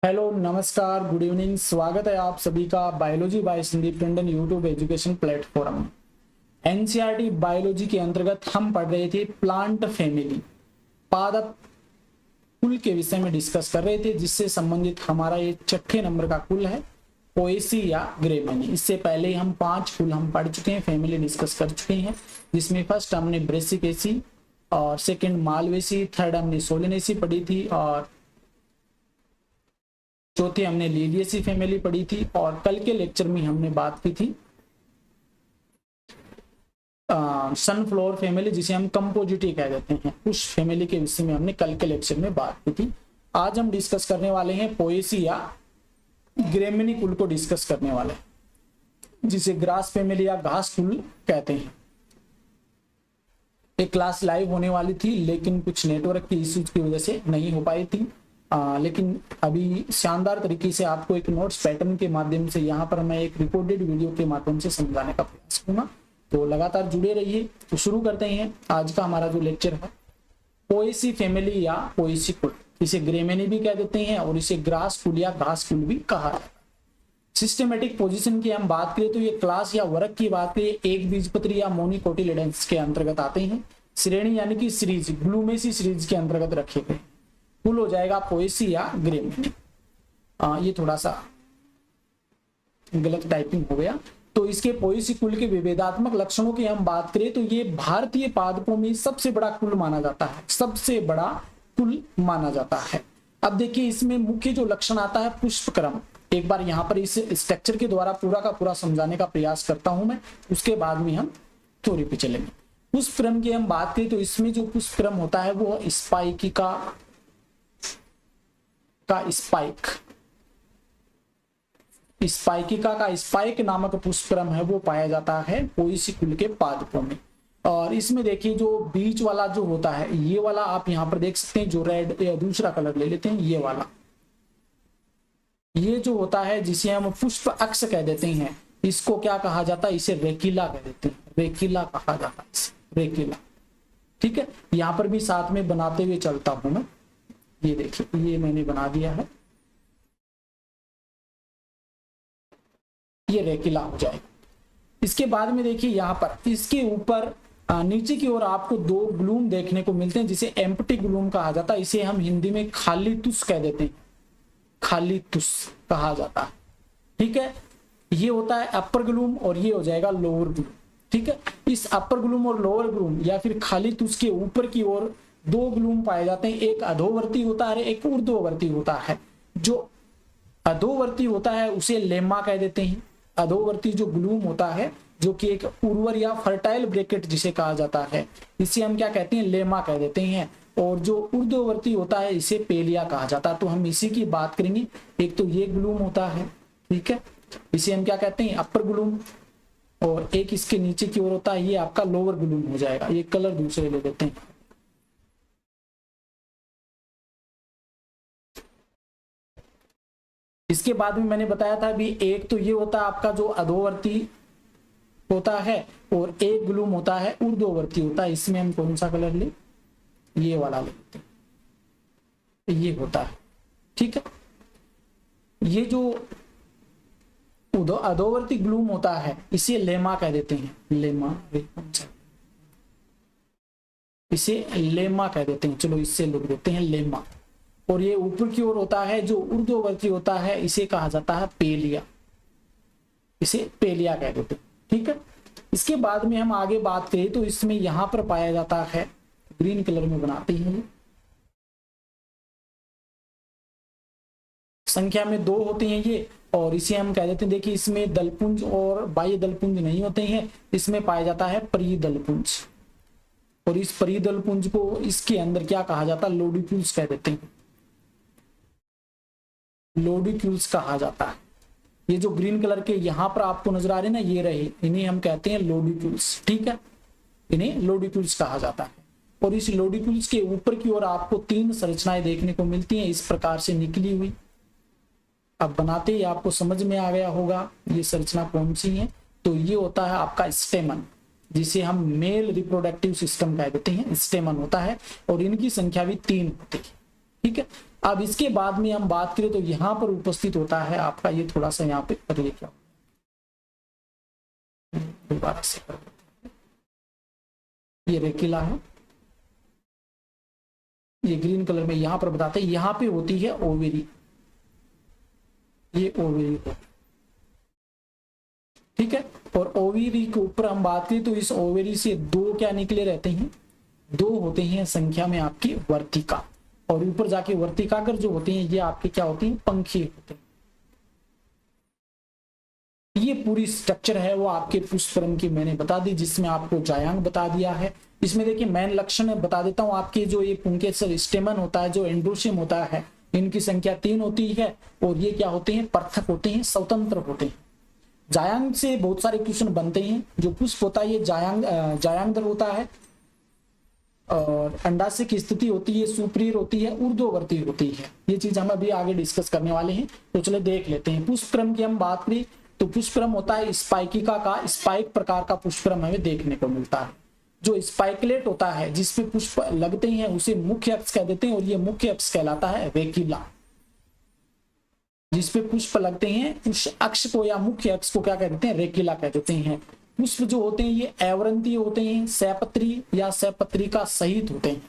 Hello, नमस्कार, good evening. स्वागत है आप सभी का biology by Sandeep Tandon YouTube education platform. NCERT biology के अंतर्गत हम पढ़ रहे थे प्लांट फैमिली, पादप कुल के विषय में डिस्कस कर रहे थे, जिससे संबंधित हमारा ये 6ठे नंबर का कुल है, पोएसी या ग्रेमिनी। इससे पहले हम 5 कुल हम पढ़ चुके हैं, फैमिली डिस्कस कर चुके हैं, जिसमें फर्स्ट हमने ब्रेसिकेसी और सेकंड मालवेसी, थर्ड हमने सोलेनेसी पढ़ी थी और चौथी हमने लिलियसी फैमिली पढ़ी थी। और कल के लेक्चर में हमने बात की थी सनफ्लावर फैमिली, जिसे हम कंपोजिटी कह देते हैं, उस फैमिली के विषय में हमने कल के लेक्चर में बात की थी। आज हम डिस्कस करने वाले हैं पोएसी या ग्रेमिनी कुल को डिस्कस करने वाले हैं, जिसे ग्रास फैमिली या घास कुल कहते हैं। एक क्लास लाइव होने वाली थी, लेकिन कुछ नेटवर्क की इश्यूज की वजह से नहीं हो पाई थी। लेकिन अभी शानदार तरीके से आपको एक नोट्स पैटर्न के माध्यम से यहाँ पर मैं एक रिकॉर्डेड वीडियो के माध्यम से समझाने का प्रयास करूंगा, तो लगातार जुड़े रहिए। तो शुरू करते हैं आज का हमारा जो लेक्चर है, पोएसी फैमिली या पोएसी कुल। इसे ग्रेमिनी भी कह देते हैं और इसे ग्रास कुल या घास कुल भी कहा जाता है। सिस्टमेटिक पोजीशन की हम बात करें तो ये क्लास या वर्ग की बात करें, एक बीजपत्री या मोनिकोटिलिडेंस के अंतर्गत आते हैं। श्रेणी यानी कि सीरीज, ब्लूमेसी सीरीज के अंतर्गत रखे गए। कुल हो जाएगा पोएसी या ग्रेमिनी। ये थोड़ा सा गलत टाइपिंग हो गया। तो इसके पोएसी कुल के विभेदात्मक लक्षणों की हम बात करें तो ये भारतीय पादपों में सबसे बड़ा कुल माना जाता है, सबसे बड़ा कुल माना जाता है। अब देखिए, इसमें मुख्य जो लक्षण आता है पुष्पक्रम। एक बार यहाँ पर इस स्ट्रक्चर के द्वारा पूरा का पूरा समझाने का प्रयास करता हूं मैं, उसके बाद में हम थ्योरी पे चलेंगे। पुष्पक्रम की हम बात करें तो इसमें जो पुष्पक्रम होता है वो स्पाइकिका का स्पाइक नामक पुष्पक्रम है, वो पाया जाता है पोएसी कुल के पादपों में। और इसमें देखिए, जो बीच वाला जो होता है, ये वाला आप यहाँ पर देख सकते हैं, जो रेड या दूसरा कलर ले लेते हैं, ये वाला, ये जो होता है जिसे हम पुष्प अक्ष कह देते हैं, इसको क्या कहा जाता है? इसे रेकिला कह देते हैं, रेकिला कहा जाता है, रेकिला। ठीक है, यहाँ पर भी साथ में बनाते हुए चलता हूं मैं। ये देखिए, ये मैंने बना दिया है, ये रेकिला हो जाएगा। इसके बाद में देखिए, यहाँ पर इसके ऊपर नीचे की ओर आपको 2 ग्लूम देखने को मिलते हैं, जिसे एम्प्टी ग्लूम कहा जाता है। इसे हम हिंदी में खाली तुस कह देते हैं, खाली तुस कहा जाता है। ठीक है, ये होता है अपर ग्लूम और ये हो जाएगा लोअर ग्लूम। ठीक है, इस अपर ग्लूम और लोअर ग्लूम या फिर खाली तुस के ऊपर की ओर 2 ग्लूम पाए जाते हैं, एक अधोवर्ती होता है, एक ऊर्ध्ववर्ती होता है। जो अधोवर्ती होता है उसे लेमा कह देते हैं। अधोवर्ती जो ग्लूम होता है, जो कि एक उर्वर या फर्टाइल ब्रैकेट जिसे कहा जाता है, इसे हम क्या कहते हैं? लेमा कह देते हैं। और जो ऊर्ध्ववर्ती होता है, इसे पेलिया कहा जाता है। तो हम इसी की बात करेंगे। एक तो ये ग्लूम होता है, ठीक है, इसे हम क्या कहते हैं? अपर ग्लूम। और एक इसके नीचे की ओर होता है, ये आपका लोअर ग्लूम हो जाएगा। ये कलर दूसरे ले लेते हैं। इसके बाद में मैंने बताया था भी, एक तो ये होता है आपका जो अधोवर्ती होता है, और एक ग्लूम होता है ऊर्ध्ववर्ती होता है। इसमें हम कौन सा कलर ले? ये वाला लेते हैं, ये होता है। ठीक है, ये जो अधोवर्ती ग्लूम होता है, इसे लेमा कह देते हैं, लेमा, इसे लेमा कह देते हैं। चलो, इससे लिख देते हैं लेमा। और ये ऊपर की ओर होता है जो ऊर्ध्ववर्ती होता है, इसे कहा जाता है पेलिया, इसे पेलिया कह देते हैं। ठीक है, इसके बाद में हम आगे बात करें तो इसमें यहां पर पाया जाता है, ग्रीन कलर में बनाते हैं, संख्या में 2 होते हैं ये, और इसे हम कह देते हैं, देखिए इसमें दलपुंज और बाह्य दलपुंज नहीं होते हैं, इसमें पाया जाता है परिदलपुंज। और इस परिदलपुंज को इसके अंदर क्या कहा जाता है? लोडिक्यूल्स कह देते हैं, लोडिक्यूल्स कहा जाता है। ये जो ग्रीन कलर के यहां पर आपको नजर आ रहे हैं ना, ये रहे, इन्हें हम कहते हैं लोडिक्यूल्स। ठीक है, इन्हें लोडिक्यूल्स कहा जाता है। और इस लोडिक्यूल्स के ऊपर की ओर आपको 3 संरचनाएं देखने को मिलती हैं, इस प्रकार से निकली हुई। अब बनाते ही आपको समझ में आ गया होगा ये संरचना कौन सी है। तो ये होता है आपका स्टेमन, जिसे हम मेल रिप्रोडक्टिव सिस्टम कह देते हैं, स्टेमन होता है। और इनकी संख्या भी 3 होती है। ठीक है, अब इसके बाद में हम बात करें तो यहाँ पर उपस्थित होता है आपका ये थोड़ा सा यहाँ पे कर क्या दोबारा से कर देते हैं। ये रेकिला है, ये ग्रीन कलर में यहाँ पर बताते हैं, यहाँ पे होती है ओवेरी, ये ओवेरी को, ठीक है। और ओवेरी के ऊपर हम बात करें तो इस ओवेरी से दो क्या निकले रहते हैं, दो होते हैं संख्या में आपकी वर्तिका, और ऊपर जाके वर्तिकाग्र जो होते हैं ये आपके क्या होते हैं, पंखी होते हैं। ये पूरी स्ट्रक्चर है वो आपके पुष्पक्रम की मैंने बता दी, जिसमें आपको जायांग बता दिया है। इसमें देखिए मेन लक्षण बता देता हूं, आपके जो ये पुंकेसर स्टेमन होता है, जो एंड्रोशियम होता है, इनकी संख्या 3 होती है, और ये क्या होते हैं, पृथक होते हैं, स्वतंत्र होते हैं। जायांग से बहुत सारे क्वेश्चन बनते हैं। जो पुष्प होता है ये जायांगदर होता है, और अंडाशय की स्थिति होती है सुप्रियर होती है, ऊर्ध्ववर्ती होती है। ये चीज हम अभी आगे डिस्कस करने वाले हैं, तो चले देख लेते हैं। पुष्पक्रम की हम बात करें तो पुष्पक्रम होता है स्पाइकिका का, स्पाइक प्रकार का पुष्पक्रम हमें देखने को मिलता है। जो स्पाइकलेट होता है जिसपे पुष्प लगते हैं उसे मुख्य अक्ष कह देते हैं, और ये मुख्य अक्ष कहलाता है रेकिला। जिसपे पुष्प लगते हैं उस अक्ष को या मुख्य अक्ष को क्या कह देते हैं, रेकिला कह देते हैं। पुष्प जो होते हैं ये अवरंती होते हैं, सैपत्री या सैपत्रिका सहित होते हैं।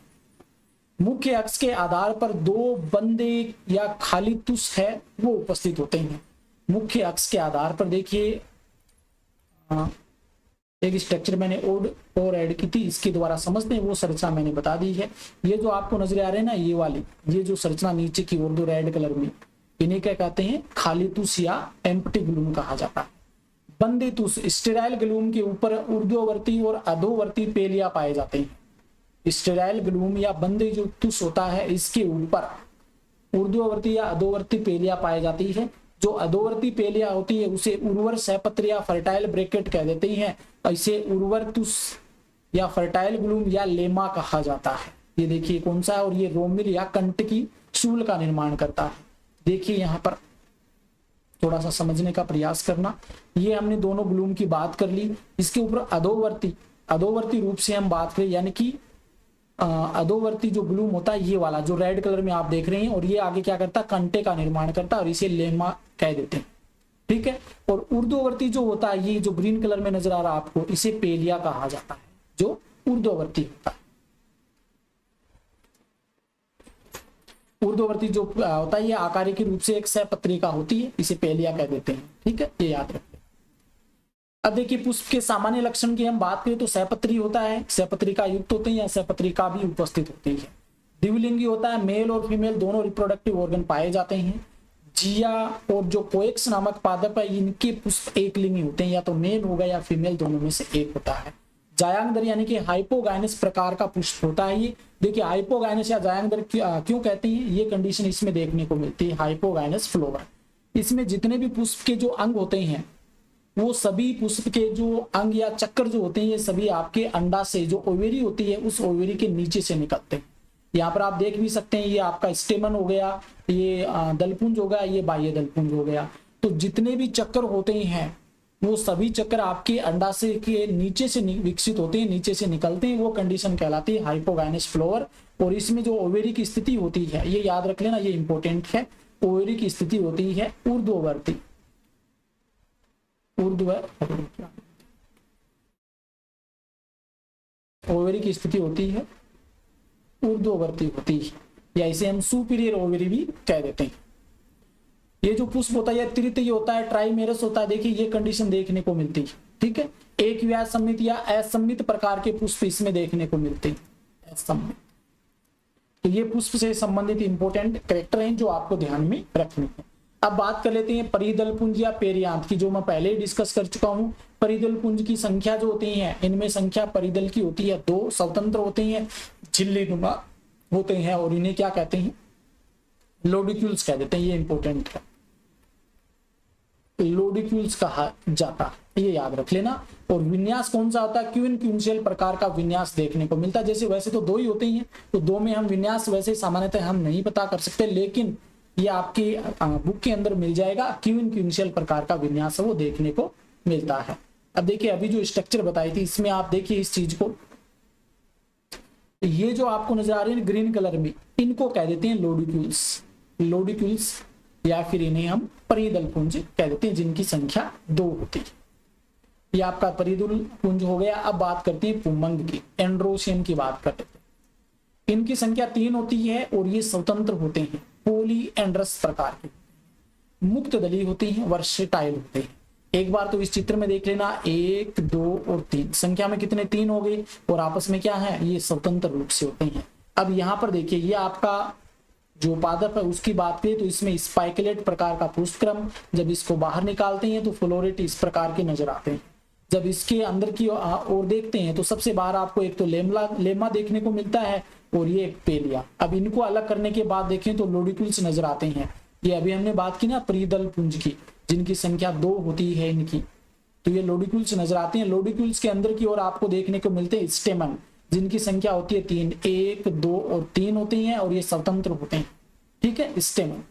मुख्य अक्ष के आधार पर दो बंदे या खाली तुष है वो उपस्थित होते हैं। मुख्य अक्ष के आधार पर देखिए एक स्ट्रक्चर मैंने और ऐड की थी, इसके द्वारा समझते हैं, वो संरचना मैंने बता दी है। ये जो आपको नजर आ रहे हैं ना, ये वाली, ये जो संरचना नीचे की ओर दो रेड कलर में, इन्हें क्या कहते हैं, खाली तुष या एम्प्टी ग्लूम कहा जाता है। बंदे तुष स्टेराइल ग्लूम के ऊपर ऊर्ध्ववर्ती और अधोवर्ती पेलिया पाए जाते हैं। स्टेराइल ग्लूम या बंदे जो तुष होता है इसके ऊपर ऊर्ध्ववर्ती या अधोवर्ती पेलिया पाई जाती है। जो अधोवर्ती पेलिया होती है उसे उर्वर सैपत्र या फर्टाइल ब्रैकेट कह देते हैं। इसे उर्वर तुष या फर्टाइल ग्लूम या लेमा कहा जाता है। ये देखिए कौन सा है, और ये रोमिल या कंट की शूल का निर्माण करता है। देखिए यहाँ पर थोड़ा सा समझने का प्रयास करना। ये हमने दोनों ग्लूम की बात कर ली। इसके ऊपर अधोवर्ती रूप से हम बात करें, यानी कि अधोवर्ती जो ग्लूम होता है ये वाला जो रेड कलर में आप देख रहे हैं, और ये आगे क्या करता है, कंटे का निर्माण करता है, और इसे लेमा कह देते हैं, ठीक है। और ऊर्ध्ववर्ती जो होता है, ये जो ग्रीन कलर में नजर आ रहा है आपको, इसे पेलिया कहा जाता है, जो ऊर्ध्ववर्ती होता है। ऊर्ध्ववर्ती जो होता है ये आकारिक रूप से एक सैपत्रिका होती है, इसे पेलिया कह देते हैं, ठीक है, ये याद रखिए। अब देखिए पुष्प के सामान्य लक्षण की हम बात करें तो सैपत्री होता है, सैपत्रिका युक्त होते हैं या सैपत्रिका भी उपस्थित होती है। द्विलिंगी होता है, मेल और फीमेल दोनों रिप्रोडक्टिव ऑर्गन पाए जाते हैं। जिया और जो कोएक्स नामक पादप है इनके पुष्प एक लिंगी होते हैं, या तो मेल होगा या फीमेल, दोनों में से एक होता है। जायांगदर यानी कि हाइपोगाइनस प्रकार का पुष्प होता है। ये देखिए हाइपोगाइनस या जायांगदर क्यों कहते हैं, ये कंडीशन इसमें देखने को मिलती है, हाइपोगाइनस फ्लोवर। इसमें जितने भी पुष्प के जो अंग होते हैं वो सभी पुष्प के जो अंग या चक्कर जो होते हैं ये सभी आपके अंडा से जो ओवेरी होती है उस ओवेरी के नीचे से निकलते हैं। यहाँ पर आप देख भी सकते हैं, ये आपका स्टेमन हो गया, ये दलपुंज हो गया, ये बाह्य दलपुंज हो गया। तो जितने भी चक्कर होते हैं वो सभी चक्कर आपके अंडाशय के नीचे से विकसित होते हैं, नीचे से निकलते हैं, वो कंडीशन कहलाती है हाइपोगाइनस फ्लोवर। और इसमें जो ओवेरी की स्थिति होती है ये याद रख लेना, ये इंपॉर्टेंट है। ओवेरी की स्थिति होती है ऊर्ध्ववर्ती, ओवेरी की स्थिति होती है ऊर्ध्ववर्ती होती है, या इसे हम सुपीरियर ओवेरी भी कह देते हैं। ये जो पुष्प होता है तृतीय होता है, ट्राइमेरस होता है। देखिए ये कंडीशन देखने को मिलती है, ठीक है। एक व्यास सम्मित या असम्मित प्रकार के पुष्प इसमें देखने को मिलते हैं, असम्मित। तो ये पुष्प से संबंधित इंपॉर्टेंट कैरेक्टर हैं जो आपको ध्यान में रखने हैं। अब बात कर लेते हैं परिदल पुंज या पेरियांत की, जो मैं पहले ही डिस्कस कर चुका हूं। परिदल पुंज की संख्या जो होती है, इनमें संख्या परिदल की होती है 2, स्वतंत्र होते हैं, झिल्ली नुमा होते हैं, और इन्हें क्या कहते हैं, लोडिक्यूल्स कह देते हैं। ये इंपॉर्टेंट है, लोडिक्यूल्स कहा जाता है, ये याद रख लेना। और विन्यास कौन सा होता है, क्यूइनक्यूंशियल प्रकार का विन्यास देखने को मिलता है। जैसे वैसे तो 2 ही होते हैं, तो 2 में हम विन्यास वैसे सामान्यतः हम नहीं पता कर सकते, लेकिन ये आपकी बुक के अंदर मिल जाएगा। क्यूइनक्यूंशियल प्रकार का विन्यास वो देखने को मिलता है। अब देखिए अभी जो स्ट्रक्चर बताई थी इसमें आप देखिए इस चीज को, ये जो आपको नजर आ रही है ग्रीन कलर में, इनको कह देते हैं लोडिक्यूल्स। लोडिक्यूल्स या फिर इन्हें हम परिदल पुंज कह देते हैं, जिनकी संख्या 2 होती है। ये आपका परिदल पुंज हो गया। अब बात करते हैं पुंमंग की, एंड्रोशियम की बात करते हैं। इनकी संख्या 3 होती है और ये स्वतंत्र होते हैं, पॉलीएंड्रस प्रकार के, मुक्त दली होती हैं, वर्सेटाइल होते हैं। एक बार तो इस चित्र में देख लेना, 1 2 और 3 संख्या में कितने 3 हो गए और आपस में क्या है, ये स्वतंत्र रूप से होते हैं। अब यहाँ पर देखिए, ये आपका जो पादप है उसकी बात करें तो इसमें स्पाइकुलेट प्रकार का पुष्पक्रम, जब इसको बाहर निकालते हैं तो फ्लोरेट इस प्रकार के नजर आते हैं। जब इसके अंदर की ओर देखते हैं तो सबसे बाहर आपको एक तो लेमा देखने को मिलता है और ये एक पेलिया। अब इनको अलग करने के बाद देखें तो लोडिक्यूल्स नजर आते हैं। ये अभी हमने बात की ना परिदल पुंज की, जिनकी संख्या 2 होती है इनकी, तो ये लोडिक्यूल्स नजर आते हैं। लोडिक्यूल्स के अंदर की ओर आपको देखने को मिलते हैं स्टेमन, जिनकी संख्या होती है 3, 1 2 और 3 होती हैं और ये स्वतंत्र होते हैं। ठीक है, स्टेमन।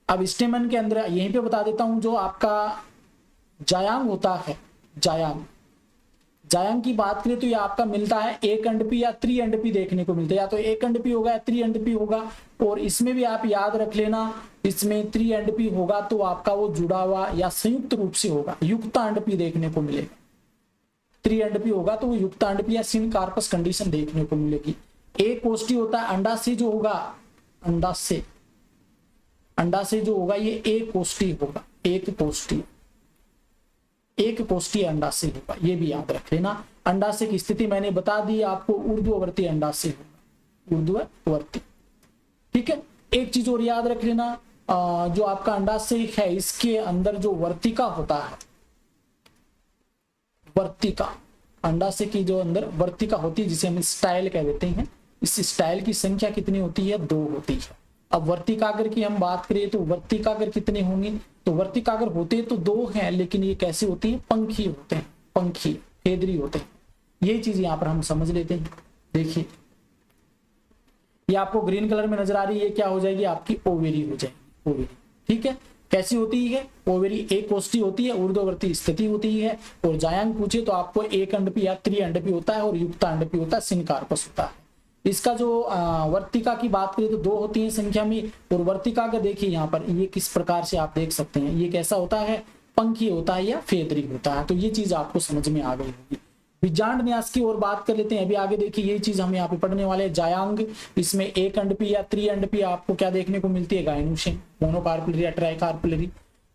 अब स्टेमन के अंदर यहीं पे बता देता हूं, जो आपका जायांग होता है, जायांग की बात करें तो ये आपका मिलता है एक अंडपी या त्रिअंडपी देखने को मिलता है, या तो एक अंडपी होगा या त्रिअंडपी होगा। और इसमें भी आप याद रख लेना, इसमें त्रिअंडपी होगा तो आपका वो जुड़ा हुआ या संयुक्त रूप से होगा, युक्तांडपी देखने को मिलेगा। त्रिअंडपी होगा तो वो युक्तांडपी या सिनकार्पस कंडीशन देखने को मिलेगी। एक कोष्ठी होता है, अंडाशय जो होगा, अंडाशय जो होगा ये एक कोष्ठी होगा, एक कोष्ठी अंडाशय होगा, ये भी याद रख लेना। अंडाशय की स्थिति मैंने बता दी आपको, ऊर्ध्ववर्ती अंडाशय होगा, ऊर्ध्ववर्ती। ठीक है, एक चीज और याद रख लेना, जो आपका अंडाशय है इसके अंदर जो वर्तिका होता है, वर्तिका, अंडाशय की जो अंदर वर्तिका होती है जिसे हम स्टाइल कह देते हैं, इस स्टाइल की संख्या कितनी होती है, 2 होती है। अब वर्तिकाग्र की हम बात करें तो वर्तिकाग्र कितने होंगे, तो वर्तिकाग्र होते तो 2 हैं, लेकिन ये कैसे होती है, पंखी होते हैं, पंखी फेदरी होते हैं। ये चीज यहाँ पर हम समझ लेते हैं। देखिए ये आपको ग्रीन कलर में नजर आ रही है, क्या हो जाएगी, आपकी ओवेरी हो जाएगी, ओवेरी। ठीक है, कैसी होती है ओवेरी, एक कोष्ठी होती है, ऊर्ध्ववर्ती स्थिति होती है। और जायांग पूछे तो आपको एक अंडपी या त्रिअंडपी होता है और युक्तांडपी होता है, सिनकार्पस होता है। इसका जो वर्तिका की बात करें तो 2 होती है संख्या में। और वर्तिका का देखिए यहाँ पर ये किस प्रकार से आप देख सकते हैं, ये कैसा होता है, पंखी होता है या फेदरी होता है। तो ये चीज आपको समझ में आ गई होगी। बीजांड न्यास की ओर बात कर लेते हैं। अभी आगे देखिए ये चीज हम यहाँ पे पढ़ने वाले हैं। जायांग, इसमें एक अंडपी या त्रिअंडपी आपको क्या देखने को मिलती है, गायनुशियम, मोनोकार्पुलरी या ट्राइकार्पुलरी।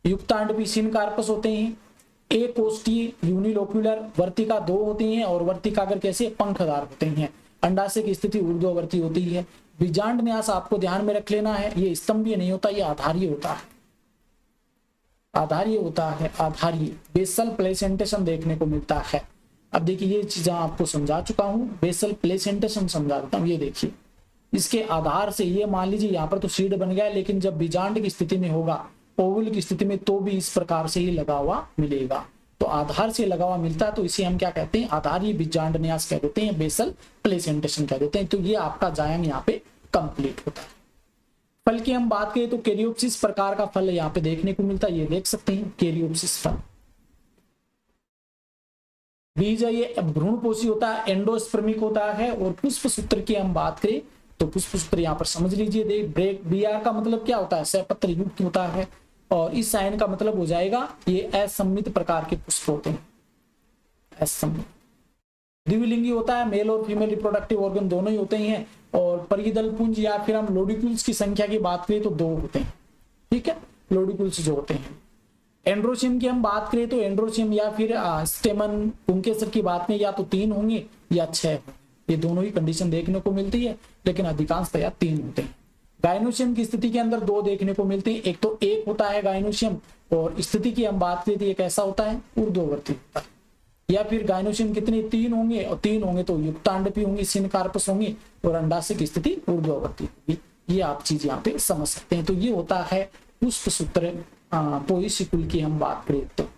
युक्तांडपी सिनकार्पस होते हैं। एक कोष्ठी यूनिलोक्यूलर, वर्तिका 2 होती हैं और वर्तिकाग्र कैसे, पंखदार होते हैं। अंडाशय की स्थिति ऊर्ध्ववर्ती होती है। बीजांड न्यास आपको ध्यान में रख लेना है, ये स्तंभीय नहीं होता, ये आधारीय होता है, आधारीय होता है, आधारीय। बेसल प्लेसेंटेशन देखने को मिलता है। अब देखिए ये चीजें आपको समझा चुका हूं, बेसल प्लेसेंटेशन समझा देता हूं। ये देखिए इसके आधार से, ये मान लीजिए यहाँ पर तो सीड बन गया, लेकिन जब बीजांड की स्थिति में होगा, ओवल की स्थिति में, तो भी इस प्रकार से ही लगा हुआ मिलेगा। तो आधार से लगा हुआ मिलता है, तो इसे हम क्या कहते हैं, आधारीय बीजांड न्यास कह देते हैं, बेसल प्लेसेंटेशन कह देते हैं। तो ये आपका जायांग यहाँ पे कंप्लीट होता है। फल की हम बात करें तो कैरियोप्सिस प्रकार का फल यहाँ पे देखने को मिलता है, ये देख सकते हैं कैरियोप्सिस फल। बीज है ये भ्रूणपोषी होता है, एंडोस्पर्मिक होता है। और पुष्प सूत्र की हम बात करें तो पुष्प सूत्र यहाँ पर समझ लीजिए, ब्रेक बीआर का मतलब क्या होता है, सहपत्र युक्त होता है। और इस साइन का मतलब हो जाएगा ये असम्मित प्रकार के पुष्प होते हैं, असम्मित। द्विलिंगी होता है, मेल और फीमेल रिप्रोडक्टिव ऑर्गन दोनों ही होते हैं। और परिदल पुंज या फिर हम लोडिक्यूल्स की संख्या की बात करें तो 2 होते हैं। ठीक है, लोडिक्यूल्स जो होते हैं। एंड्रोशियम की हम बात करें तो एंड्रोशियम या फिर स्टेमन पुंकेसर की बात में या तो 3 होंगे या 6, ये दोनों ही कंडीशन देखने को मिलती है, लेकिन अधिकांशतया 3 होते हैं। गायनोशियम की स्थिति के अंदर 2 देखने को मिलते हैं, एक तो 1 होता है गायनोशियम, और स्थिति की हम बात करें तो ये कैसा होता है, ऊर्ध्ववर्ती होता है। या फिर गायनोशियम कितने 3 होंगे, और 3 होंगे तो युक्तांडपी होंगी, सिनकार्पस होंगी, और अंडाशय की स्थिति ऊर्ध्ववर्ती होगी। ये आप चीज यहाँ पे समझ सकते हैं। तो ये होता है पुष्प सूत्र पोएसी कुल की हम बात करें तो।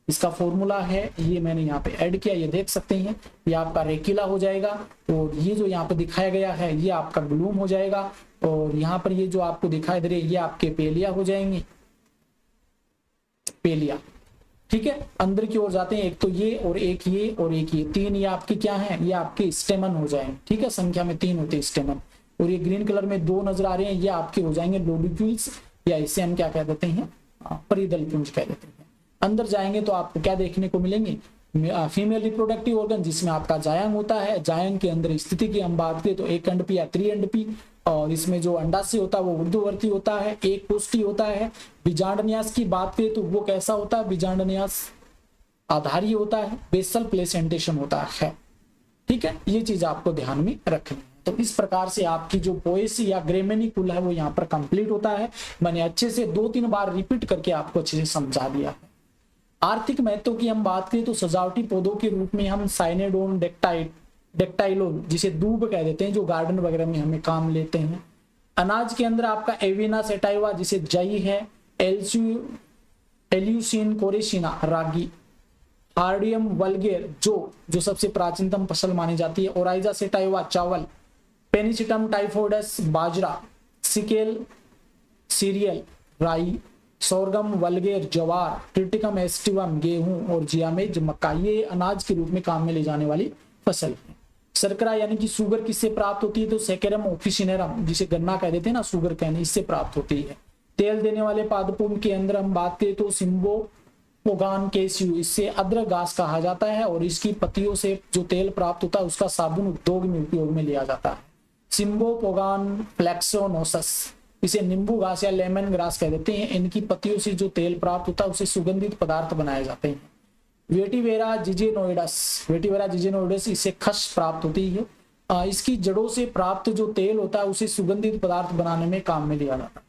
इसका फॉर्मूला है, ये मैंने यहाँ पे ऐड किया, ये देख सकते हैं। ये आपका रेकिला हो जाएगा, और ये जो यहाँ पे दिखाया गया है ये आपका ग्लूम हो जाएगा, और यहाँ पर ये जो आपको दिखाई दे रहे ये आपके पेलिया हो जाएंगे, पेलिया। ठीक है, अंदर की ओर जाते हैं, एक तो ये और एक ये और एक ये, 3 ये आपकी क्या है, ये आपके स्टेमन हो जाएंगे। ठीक है, संख्या में 3 होते हैं स्टेमन। और ये ग्रीन कलर में 2 नजर आ रहे हैं, ये आपके हो जाएंगे लोडिक्यूल्स, या इसे हम क्या कह देते हैं, परिधल पुंज कह देते हैं। अंदर जाएंगे तो आपको क्या देखने को मिलेंगे, फीमेल रिप्रोडक्टिव ऑर्गन जिसमें आपका जायंग होता है। जायंग के अंदर स्थिति की हम बात करें तो एक अंडपी या त्रिअंडपी, और इसमें जो अंडाशय होता है वो ऊर्ध्ववर्ती होता है, एक कोष्ठी होता है। बीजांडन्यास की बात करें तो वो कैसा होता है, बीजांडन्यास आधारीय होता है, बेसल प्लेसेंटेशन होता है। ठीक है, ये चीज आपको ध्यान में रखनी है। तो इस प्रकार से आपकी जो पोएसी या ग्रेमेनिकुल है वो यहाँ पर कंप्लीट होता है। मैंने अच्छे से 2-3 बार रिपीट करके आपको अच्छे से समझा दिया है। आर्थिक महत्व की हम बात करें तो सजावटी पौधों के रूप में हम साइनेडोन डेक्टाइलोन जिसे दूब कह देते हैं, जो गार्डन वगैरह में हमें काम लेते हैं। अनाज के अंदर आपका एविना सेटाइवा जिसे जई है, एल्यूसिन कोरेसिना रागी, हार्डियम वल्गेर जो सबसे प्राचीनतम फसल मानी जाती है, ओराइजा सेटाइवा चावल, पेनिसिटम टाइफोइडस बाजरा, सिकेल सीरियल राई, सोरगम वल्गेर ज्वार, ट्रिटिकम एस्टिवम गेहूं और जियामेज मक्का, ये अनाज के रूप में काम में ले जाने वाली फसल है। शर्करा यानी कि शुगर किससे प्राप्त होती है, तो सेकेरम ऑफिसिनेरम जिसे गन्ना कह देते हैं ना, शुगर कहने, इससे प्राप्त होती है। तेल देने वाले पादपों के अंदर हम बात करें तो सिम्बो पोगान केस्यू, इससे अदरक घास कहा जाता है, और इसकी पत्तियों से जो तेल प्राप्त होता है उसका साबुन उद्योग में उपयोग में लिया जाता है। सिम्बो पोगान फ्लेक्सोनोसस, इसे नींबू घास या लेमन ग्रास कह देते हैं, इनकी पत्तियों से जो तेल प्राप्त होता है उसे सुगंधित पदार्थ बनाए जाते हैं। वेटिवेरा जिजेनोइडस, इससे खस प्राप्त होती है, इसकी जड़ों से प्राप्त जो तेल होता है उसे सुगंधित पदार्थ बनाने में काम में लिया जाता है।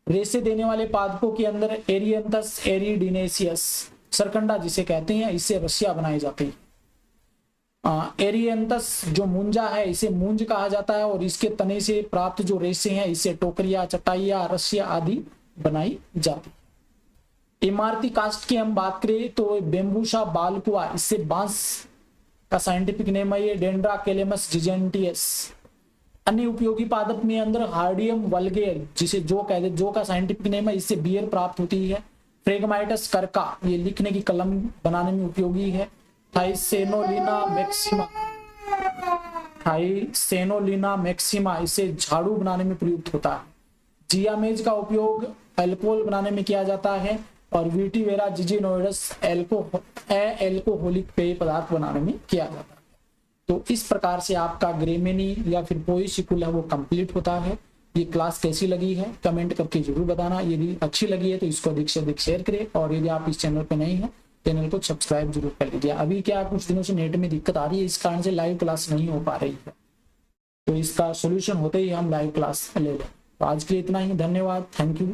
रेशे देने वाले पादपों के अंदर एरियंथस एरिडिनेसियस, सरकंडा जिसे कहते हैं, इससे रस्सियां बनाई जाती है। एरियंथस जो मुंजा है इसे मूंज कहा जाता है, और इसके तने से प्राप्त जो रेशे हैं इससे टोकरिया, चटाइया, रस्सियां आदि बनाई जाती है। इमारती कास्ट की हम बात करें तो बेम्बूसा बालकुआ, इससे बांस का साइंटिफिक नेम है ये, डेंड्रा कैलेमस जिजेंटियस। अन्य उपयोगी पादप में अंदर हार्डियम वल्गेर जिसे जो कहते, जो का साइंटिफिक नेम है, इससे बियर प्राप्त होती है। फ्रेगमाइटस करका, ये लिखने की कलम बनाने में उपयोगी है। थाइसेनोलिना मैक्सिमा, इसे झाड़ू बनाने में प्रयुक्त होता है। जियामेज का उपयोग अल्कोहल बनाने में किया जाता है, और वीटिवेरा जिजिनोइडस एल्कोहलिक पेय पदार्थ बनाने में किया जाता है। तो इस प्रकार से आपका ग्रेमेनी या फिर पोएसिकुल है वो कंप्लीट होता है। ये क्लास कैसी लगी है कमेंट करके जरूर बताना। यदि अच्छी लगी है तो इसको अधिक से अधिक शेयर करें, और यदि आप इस चैनल पे नहीं है चैनल को सब्सक्राइब जरूर कर लीजिए। अभी क्या कुछ दिनों से नेट में दिक्कत आ रही है, इस कारण से लाइव क्लास नहीं हो पा रही है, तो इसका सोल्यूशन होते ही हम लाइव क्लास ले लें। तो आज के लिए इतना ही, धन्यवाद, थैंक यू।